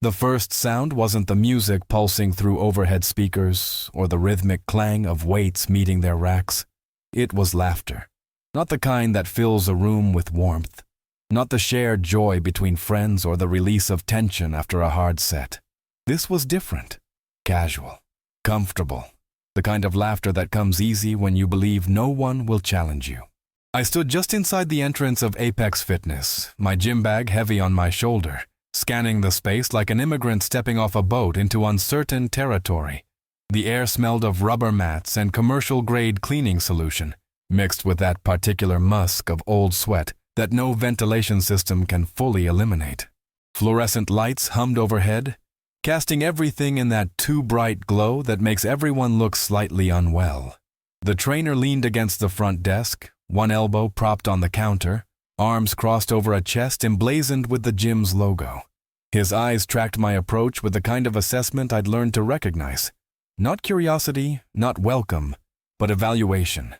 The first sound wasn't the music pulsing through overhead speakers or the rhythmic clang of weights meeting their racks. It was laughter. Not the kind that fills a room with warmth. Not the shared joy between friends or the release of tension after a hard set. This was different. Casual. Comfortable. The kind of laughter that comes easy when you believe no one will challenge you. I stood just inside the entrance of Apex Fitness, my gym bag heavy on my shoulder, scanning the space like an immigrant stepping off a boat into uncertain territory. The air smelled of rubber mats and commercial-grade cleaning solution, mixed with that particular musk of old sweat that no ventilation system can fully eliminate. Fluorescent lights hummed overhead, casting everything in that too bright glow that makes everyone look slightly unwell. The trainer leaned against the front desk, one elbow propped on the counter, arms crossed over a chest emblazoned with the gym's logo. His eyes tracked my approach with the kind of assessment I'd learned to recognize. Not curiosity, not welcome, but evaluation.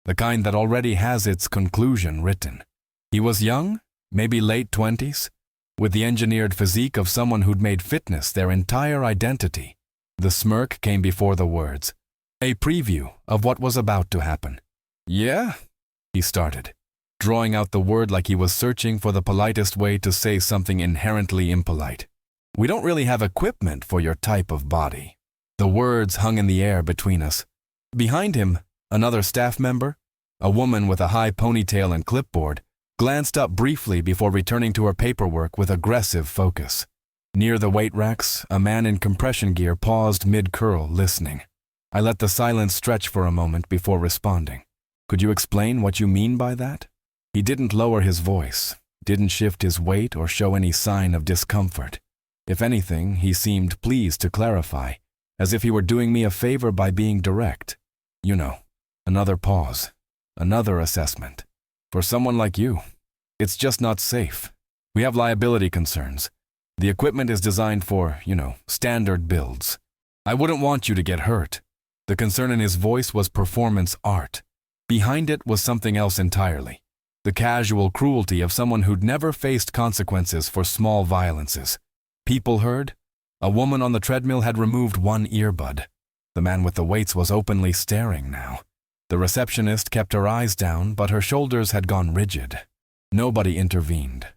The kind that already has its conclusion written. He was young, maybe late 20s, with the engineered physique of someone who'd made fitness their entire identity. The smirk came before the words, a preview of what was about to happen. "Yeah?" he started, drawing out the word like he was searching for the politest way to say something inherently impolite. "We don't really have equipment for your type of body." The words hung in the air between us. Behind him, another staff member, a woman with a high ponytail and clipboard, glanced up briefly before returning to her paperwork with aggressive focus. Near the weight racks, a man in compression gear paused mid-curl, listening. I let the silence stretch for a moment before responding. "Could you explain what you mean by that?" He didn't lower his voice, didn't shift his weight or show any sign of discomfort. If anything, he seemed pleased to clarify, as if he were doing me a favor by being direct. You know, another pause, another assessment. "For someone like you, it's just not safe. We have liability concerns. The equipment is designed for, standard builds. I wouldn't want you to get hurt." The concern in his voice was performance art. Behind it was something else entirely. The casual cruelty of someone who'd never faced consequences for small violences. People heard. A woman on the treadmill had removed one earbud. The man with the weights was openly staring now. The receptionist kept her eyes down, but her shoulders had gone rigid. Nobody intervened.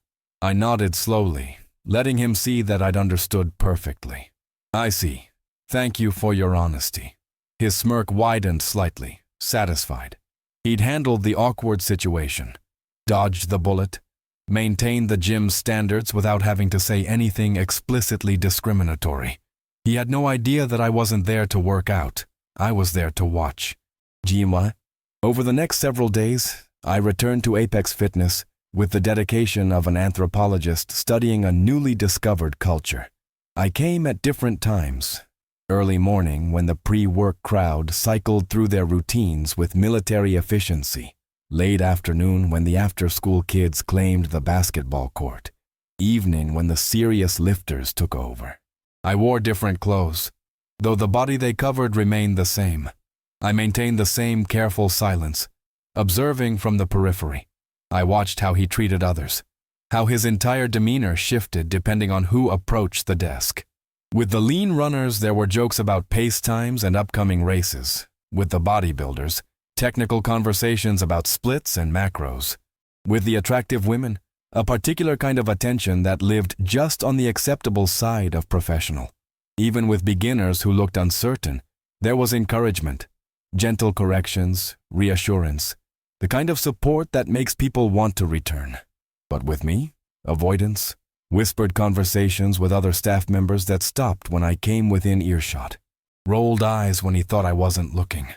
I nodded slowly, letting him see that I'd understood perfectly. "I see. Thank you for your honesty." His smirk widened slightly, satisfied. He'd handled the awkward situation, dodged the bullet, maintained the gym's standards without having to say anything explicitly discriminatory. He had no idea that I wasn't there to work out. I was there to watch. Jima. Over the next several days, I returned to Apex Fitness with the dedication of an anthropologist studying a newly discovered culture. I came at different times. Early morning when the pre-work crowd cycled through their routines with military efficiency. Late afternoon when the after-school kids claimed the basketball court. Evening when the serious lifters took over. I wore different clothes, though the body they covered remained the same. I maintained the same careful silence, observing from the periphery. I watched how he treated others, how his entire demeanor shifted depending on who approached the desk. With the lean runners, there were jokes about pace times and upcoming races. With the bodybuilders, technical conversations about splits and macros. With the attractive women, a particular kind of attention that lived just on the acceptable side of professional. Even with beginners who looked uncertain, there was encouragement. Gentle corrections, reassurance, the kind of support that makes people want to return. But with me, avoidance, whispered conversations with other staff members that stopped when I came within earshot, rolled eyes when he thought I wasn't looking.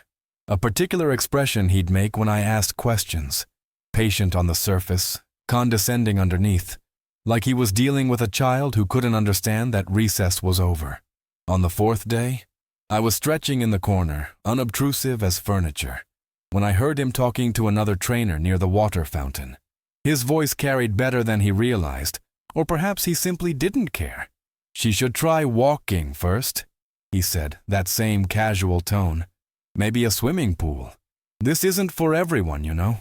A particular expression he'd make when I asked questions, patient on the surface, condescending underneath, like he was dealing with a child who couldn't understand that recess was over. On the fourth day, I was stretching in the corner, unobtrusive as furniture, when I heard him talking to another trainer near the water fountain. His voice carried better than he realized, or perhaps he simply didn't care. "She should try walking first," he said, that same casual tone. "Maybe a swimming pool. This isn't for everyone, you know.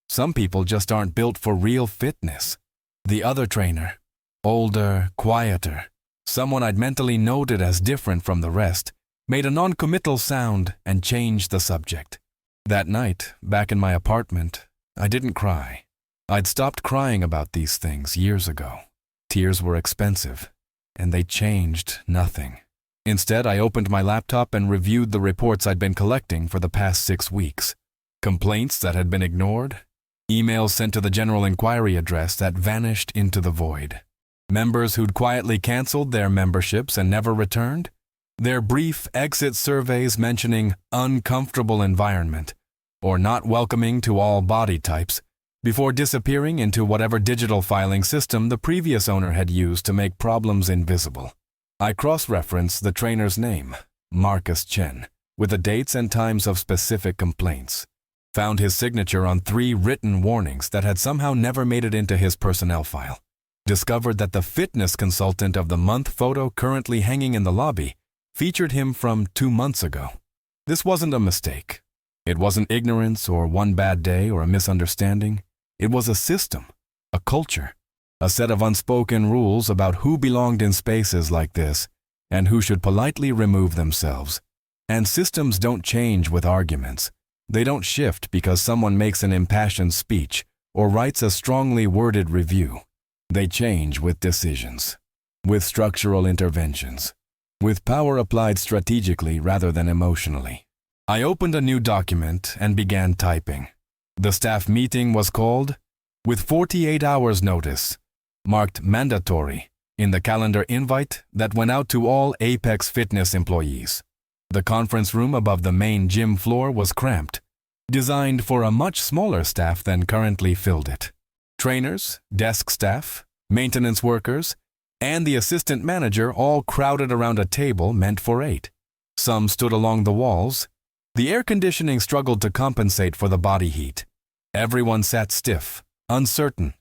Some people just aren't built for real fitness." The other trainer, older, quieter, Someone I'd mentally noted as different from the rest made a non-committal sound and changed the subject. That night, back in my apartment, I didn't cry. I'd stopped crying about these things years ago. Tears were expensive, and they changed nothing. Instead, I opened my laptop and reviewed the reports I'd been collecting for the past 6 weeks. Complaints that had been ignored, emails sent to the general inquiry address that vanished into the void, members who'd quietly canceled their memberships and never returned, their brief exit surveys mentioning uncomfortable environment or not welcoming to all body types before disappearing into whatever digital filing system the previous owner had used to make problems invisible. I cross-referenced the trainer's name, Marcus Chen, with the dates and times of specific complaints. Found his signature on 3 written warnings that had somehow never made it into his personnel file. Discovered that the fitness consultant of the month photo currently hanging in the lobby featured him from 2 months ago. This wasn't a mistake. It wasn't ignorance or one bad day or a misunderstanding. It was a system, a culture, a set of unspoken rules about who belonged in spaces like this and who should politely remove themselves. And systems don't change with arguments. They don't shift because someone makes an impassioned speech or writes a strongly worded review. They change with decisions, with structural interventions, with power applied strategically rather than emotionally. I opened a new document and began typing. The staff meeting was called, with 48 hours notice, marked mandatory, in the calendar invite that went out to all Apex Fitness employees. The conference room above the main gym floor was cramped, designed for a much smaller staff than currently filled it. Trainers, desk staff, maintenance workers, and the assistant manager all crowded around a table meant for 8. Some stood along the walls. The air conditioning struggled to compensate for the body heat. Everyone sat stiff, uncertain.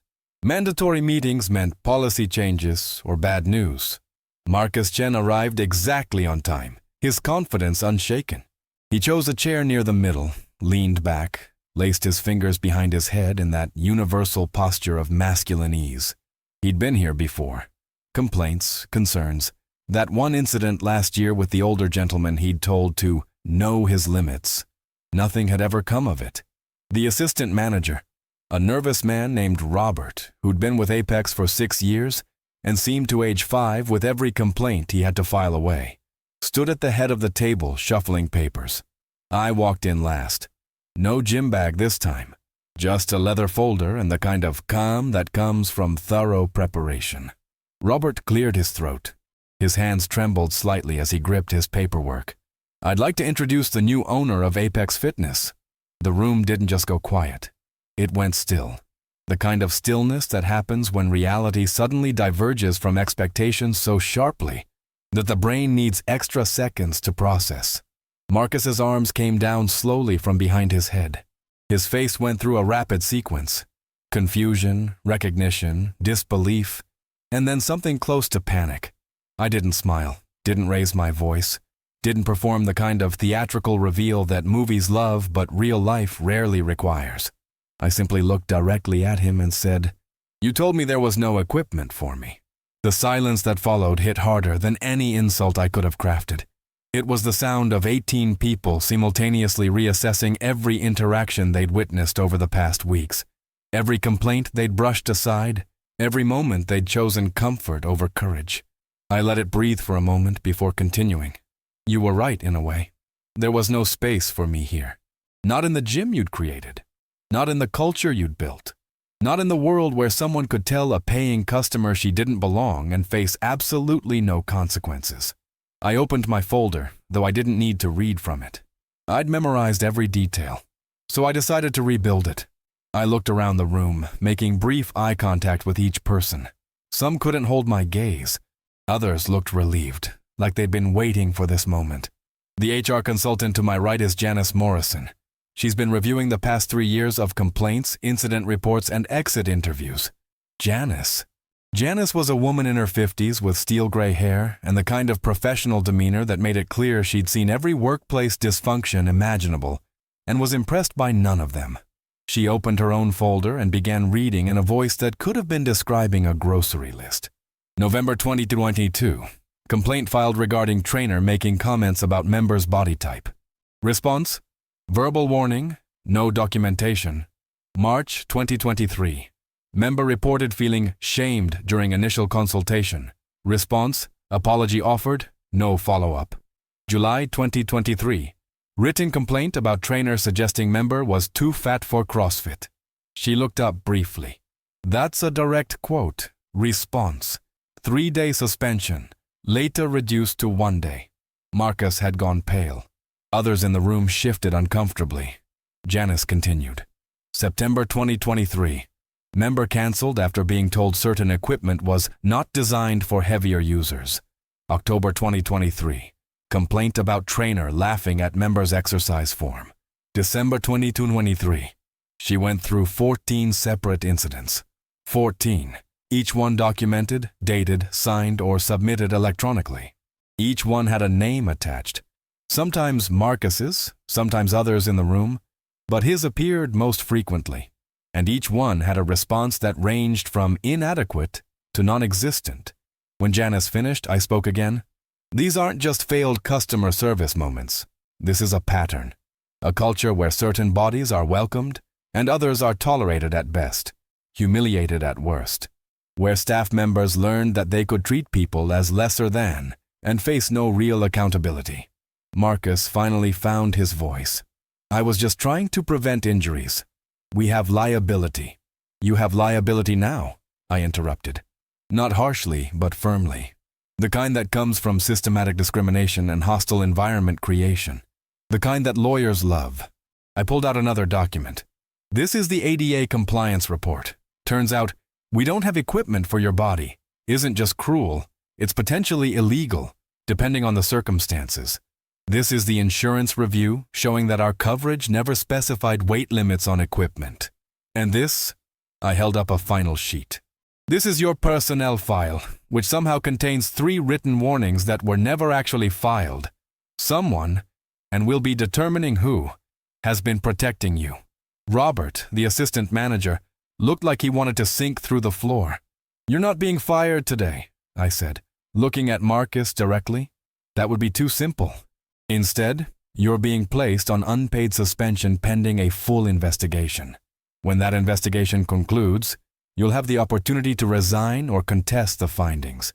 Mandatory meetings meant policy changes or bad news. Marcus Chen arrived exactly on time, his confidence unshaken. He chose a chair near the middle, leaned back, laced his fingers behind his head in that universal posture of masculine ease. He'd been here before. Complaints, concerns, that one incident last year with the older gentleman he'd told to know his limits. Nothing had ever come of it. The assistant manager, a nervous man named Robert, who'd been with Apex for 6 years and seemed to age 5 with every complaint he had to file away, stood at the head of the table shuffling papers. I walked in last. No gym bag this time, just a leather folder and the kind of calm that comes from thorough preparation. Robert cleared his throat. His hands trembled slightly as he gripped his paperwork. I'd like to introduce the new owner of Apex Fitness. The room didn't just go quiet. It went still. The kind of stillness that happens when reality suddenly diverges from expectations so sharply that the brain needs extra seconds to process. Marcus's arms came down slowly from behind his head. His face went through a rapid sequence. Confusion, recognition, disbelief, and then something close to panic. I didn't smile, didn't raise my voice, didn't perform the kind of theatrical reveal that movies love but real life rarely requires. I simply looked directly at him and said, "You told me there was no equipment for me." The silence that followed hit harder than any insult I could have crafted. It was the sound of 18 people simultaneously reassessing every interaction they'd witnessed over the past weeks, every complaint they'd brushed aside, every moment they'd chosen comfort over courage. I let it breathe for a moment before continuing. You were right in a way. There was no space for me here. Not in the gym you'd created. Not in the culture you'd built. Not in the world where someone could tell a paying customer she didn't belong and face absolutely no consequences. I opened my folder, though I didn't need to read from it. I'd memorized every detail, so I decided to rebuild it. I looked around the room, making brief eye contact with each person. Some couldn't hold my gaze. Others looked relieved, like they'd been waiting for this moment. The HR consultant to my right is Janice Morrison. She's been reviewing the past 3 years of complaints, incident reports, and exit interviews. Janice was a woman in her 50s with steel gray hair and the kind of professional demeanor that made it clear she'd seen every workplace dysfunction imaginable and was impressed by none of them. She opened her own folder and began reading in a voice that could have been describing a grocery list. November 2022. Complaint filed regarding trainer making comments about member's body type. Response: verbal warning, no documentation. March 2023. Member reported feeling shamed during initial consultation. Response: apology offered, no follow-up. July 2023. Written complaint about trainer suggesting member was too fat for CrossFit. She looked up briefly. That's a direct quote. Response: 3-day suspension, later reduced to 1 day. Marcus had gone pale. Others in the room shifted uncomfortably. Janice continued. September 2023. Member cancelled after being told certain equipment was not designed for heavier users. October 2023. Complaint about trainer laughing at member's exercise form. December 2023. She went through 14 separate incidents. 14. Each one documented, dated, signed, or submitted electronically. Each one had a name attached. Sometimes Marcus's, sometimes others in the room, but his appeared most frequently. And each one had a response that ranged from inadequate to non-existent. When Janice finished, I spoke again. These aren't just failed customer service moments. This is a pattern. A culture where certain bodies are welcomed and others are tolerated at best, humiliated at worst. Where staff members learned that they could treat people as lesser than and face no real accountability. Marcus finally found his voice. I was just trying to prevent injuries. We have liability. You have liability now, I interrupted. Not harshly, but firmly. The kind that comes from systematic discrimination and hostile environment creation. The kind that lawyers love. I pulled out another document. This is the ADA compliance report. Turns out, we don't have equipment for your body. Isn't just cruel, it's potentially illegal, depending on the circumstances. This is the insurance review showing that our coverage never specified weight limits on equipment. And this, I held up a final sheet. This is your personnel file, which somehow contains 3 written warnings that were never actually filed. Someone, and we'll be determining who, has been protecting you. Robert, the assistant manager, looked like he wanted to sink through the floor. You're not being fired today, I said, looking at Marcus directly. That would be too simple. Instead, you're being placed on unpaid suspension pending a full investigation. When that investigation concludes, you'll have the opportunity to resign or contest the findings.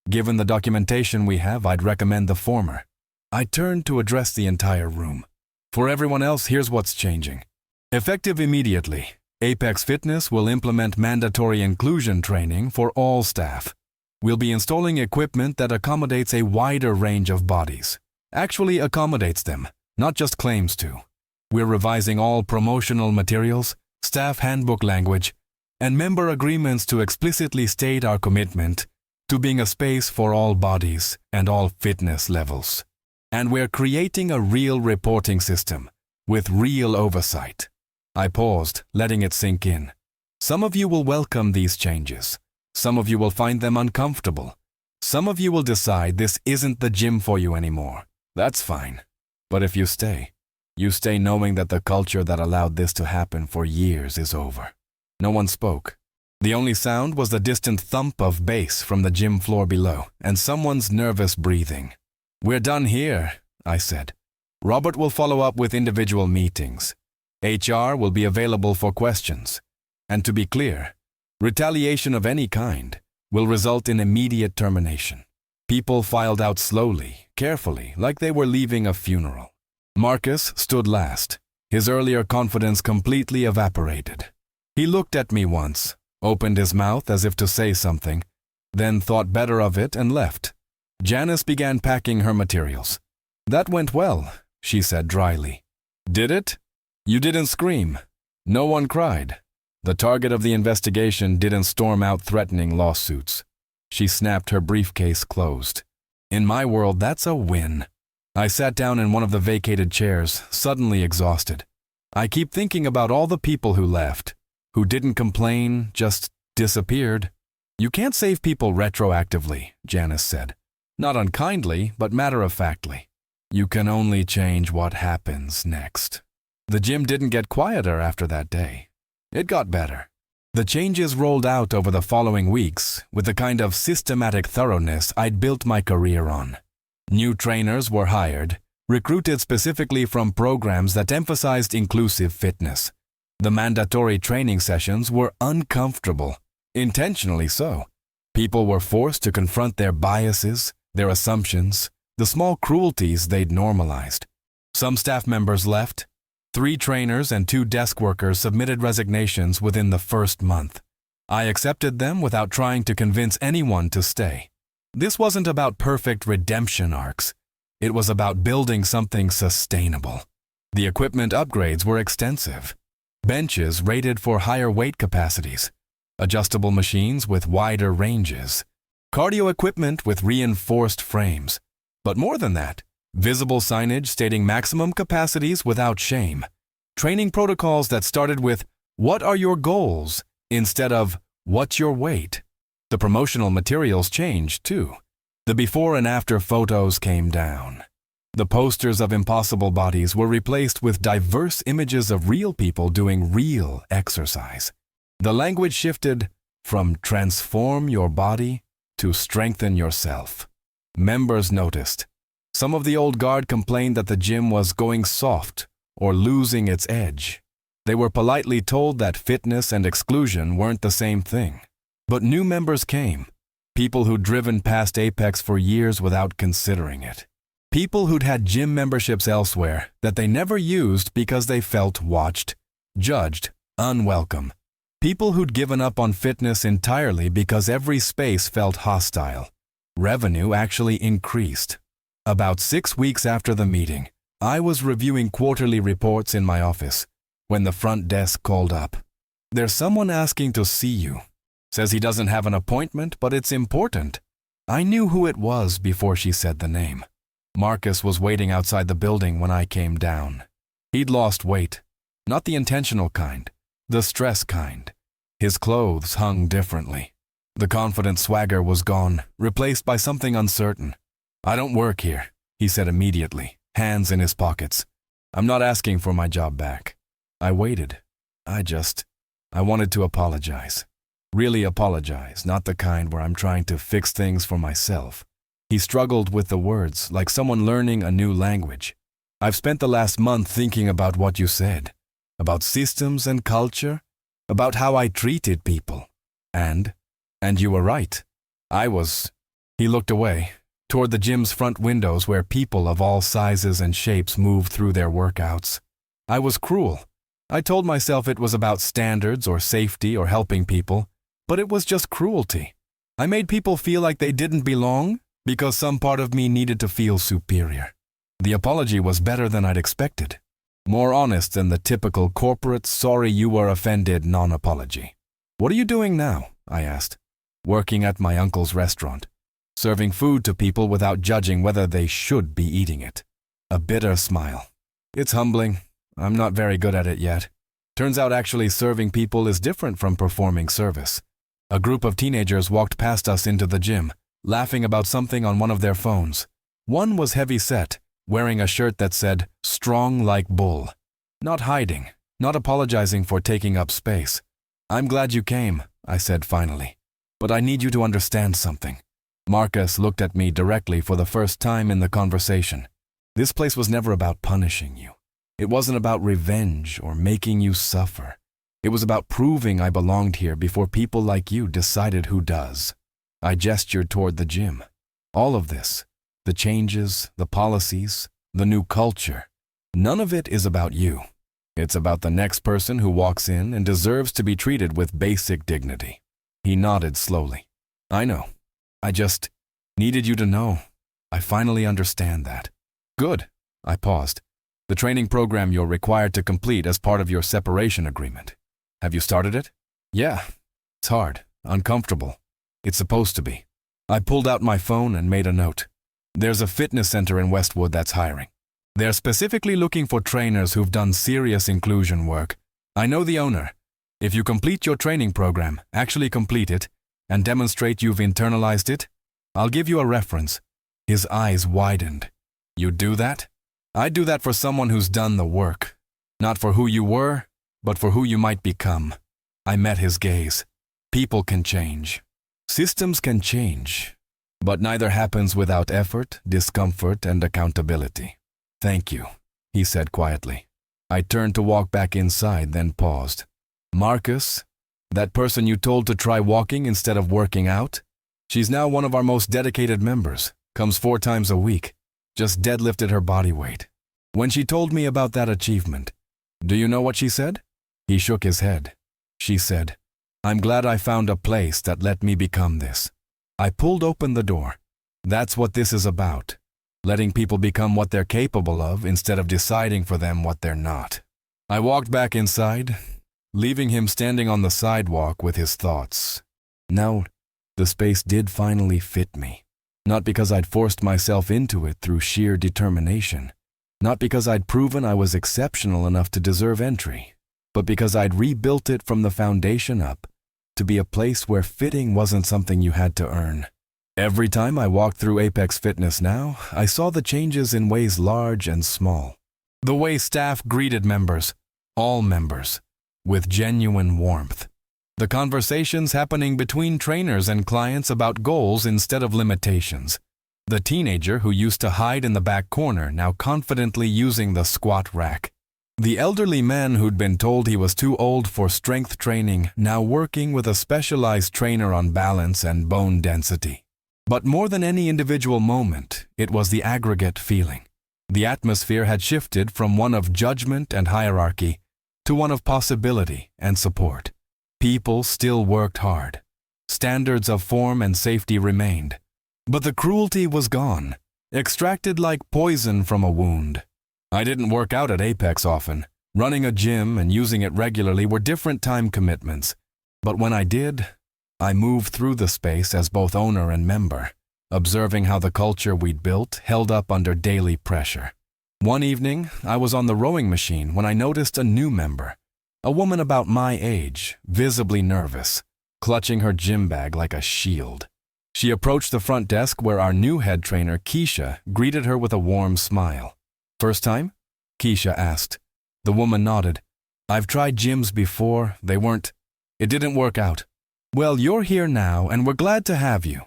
Given the documentation we have, I'd recommend the former. I turned to address the entire room. For everyone else, here's what's changing. Effective immediately, Apex Fitness will implement mandatory inclusion training for all staff. We'll be installing equipment that accommodates a wider range of bodies. Actually accommodates them, not just claims to. We're revising all promotional materials, staff handbook language, and member agreements to explicitly state our commitment to being a space for all bodies and all fitness levels. And we're creating a real reporting system with real oversight. I paused, letting it sink in. Some of you will welcome these changes. Some of you will find them uncomfortable. Some of you will decide this isn't the gym for you anymore. That's fine. But if you stay knowing that the culture that allowed this to happen for years is over. No one spoke. The only sound was the distant thump of bass from the gym floor below and someone's nervous breathing. We're done here, I said. Robert will follow up with individual meetings. HR will be available for questions. And to be clear, retaliation of any kind will result in immediate termination. People filed out slowly, carefully, like they were leaving a funeral. Marcus stood last. His earlier confidence completely evaporated. He looked at me once, opened his mouth as if to say something, then thought better of it and left. Janice began packing her materials. That went well, she said dryly. Did it? You didn't scream. No one cried. The target of the investigation didn't storm out threatening lawsuits. She snapped her briefcase closed. In my world, that's a win. I sat down in one of the vacated chairs, suddenly exhausted. I keep thinking about all the people who left, who didn't complain, just disappeared. You can't save people retroactively, Janice said. Not unkindly, but matter-of-factly. You can only change what happens next. The gym didn't get quieter after that day. It got better. The changes rolled out over the following weeks with the kind of systematic thoroughness I'd built my career on. New trainers were hired, recruited specifically from programs that emphasized inclusive fitness. The mandatory training sessions were uncomfortable, intentionally so. People were forced to confront their biases, their assumptions, the small cruelties they'd normalized. Some staff members left. 3 trainers and 2 desk workers submitted resignations within the first month. I accepted them without trying to convince anyone to stay. This wasn't about perfect redemption arcs. It was about building something sustainable. The equipment upgrades were extensive. Benches rated for higher weight capacities, adjustable machines with wider ranges, cardio equipment with reinforced frames. But more than that, visible signage stating maximum capacities without shame. Training protocols that started with, "What are your goals?" instead of, "What's your weight?" The promotional materials changed, too. The before and after photos came down. The posters of impossible bodies were replaced with diverse images of real people doing real exercise. The language shifted from transform your body to strengthen yourself. Members noticed. Some of the old guard complained that the gym was going soft or losing its edge. They were politely told that fitness and exclusion weren't the same thing. But new members came, people who'd driven past Apex for years without considering it. People who'd had gym memberships elsewhere that they never used because they felt watched, judged, unwelcome. People who'd given up on fitness entirely because every space felt hostile. Revenue actually increased. About 6 weeks after the meeting, I was reviewing quarterly reports in my office when the front desk called up. "There's someone asking to see you. Says he doesn't have an appointment, but it's important." I knew who it was before she said the name. Marcus was waiting outside the building when I came down. He'd lost weight, not the intentional kind, the stress kind. His clothes hung differently. The confident swagger was gone, replaced by something uncertain. "I don't work here," he said immediately, hands in his pockets. "I'm not asking for my job back." I waited. I wanted to apologize. Really apologize, not the kind where I'm trying to fix things for myself. He struggled with the words, like someone learning a new language. "I've spent the last month thinking about what you said, about systems and culture, about how I treated people. And you were right. He looked away, toward the gym's front windows where people of all sizes and shapes moved through their workouts. "I was cruel. I told myself it was about standards or safety or helping people, but it was just cruelty. I made people feel like they didn't belong because some part of me needed to feel superior." The apology was better than I'd expected. More honest than the typical corporate sorry you were offended non-apology. "What are you doing now?" I asked. "Working at my uncle's restaurant, serving food to people without judging whether they should be eating it." A bitter smile. "It's humbling. I'm not very good at it yet. Turns out actually serving people is different from performing service." A group of teenagers walked past us into the gym, laughing about something on one of their phones. One was heavy-set, wearing a shirt that said, "Strong like bull." Not hiding, not apologizing for taking up space. "I'm glad you came," I said finally. "But I need you to understand something." Marcus looked at me directly for the first time in the conversation. "This place was never about punishing you. It wasn't about revenge or making you suffer. It was about proving I belonged here before people like you decided who does." I gestured toward the gym. "All of this, the changes, the policies, the new culture, none of it is about you. It's about the next person who walks in and deserves to be treated with basic dignity." He nodded slowly. "I know. I just needed you to know. I finally understand that." "Good." I paused. "The training program you're required to complete as part of your separation agreement. Have you started it?" "Yeah. It's hard, uncomfortable. It's supposed to be." I pulled out my phone and made a note. "There's a fitness center in Westwood that's hiring. They're specifically looking for trainers who've done serious inclusion work. I know the owner. If you complete your training program, actually complete it, and demonstrate you've internalized it, I'll give you a reference." His eyes widened. "You do that?" "I do that for someone who's done the work. Not for who you were, but for who you might become." I met his gaze. People can change. Systems can change. But neither happens without effort, discomfort, and accountability. Thank you, he said quietly. I turned to walk back inside, then paused. Marcus, that person you told to try walking instead of working out? She's now one of our most dedicated members, comes 4 times a week, just deadlifted her body weight. When she told me about that achievement, do you know what she said? He shook his head. She said, I'm glad I found a place that let me become this. I pulled open the door. That's what this is about. Letting people become what they're capable of instead of deciding for them what they're not. I walked back inside, leaving him standing on the sidewalk with his thoughts. No, the space did finally fit me. Not because I'd forced myself into it through sheer determination. Not because I'd proven I was exceptional enough to deserve entry, but because I'd rebuilt it from the foundation up to be a place where fitting wasn't something you had to earn. Every time I walked through Apex Fitness now, I saw the changes in ways large and small. The way staff greeted members, all members, with genuine warmth. The conversations happening between trainers and clients about goals instead of limitations. The teenager who used to hide in the back corner now confidently using the squat rack. The elderly man who'd been told he was too old for strength training now working with a specialized trainer on balance and bone density. But more than any individual moment, it was the aggregate feeling. The atmosphere had shifted from one of judgment and hierarchy to one of possibility and support. People still worked hard. Standards of form and safety remained. But the cruelty was gone, extracted like poison from a wound. I didn't work out at Apex often. Running a gym and using it regularly were different time commitments. But when I did, I moved through the space as both owner and member, observing how the culture we'd built held up under daily pressure. One evening, I was on the rowing machine when I noticed a new member, a woman about my age, visibly nervous, clutching her gym bag like a shield. She approached the front desk where our new head trainer, Keisha, greeted her with a warm smile. First time? Keisha asked. The woman nodded. I've tried gyms before, it didn't work out. Well, you're here now and we're glad to have you,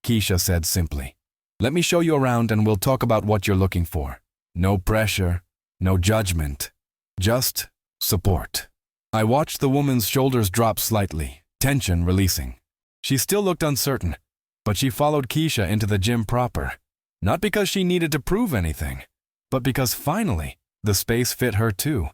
Keisha said simply. Let me show you around and we'll talk about what you're looking for. No pressure, no judgment, just support. I watched the woman's shoulders drop slightly, tension releasing. She still looked uncertain, but she followed Keisha into the gym proper. Not because she needed to prove anything, but because finally, the space fit her too.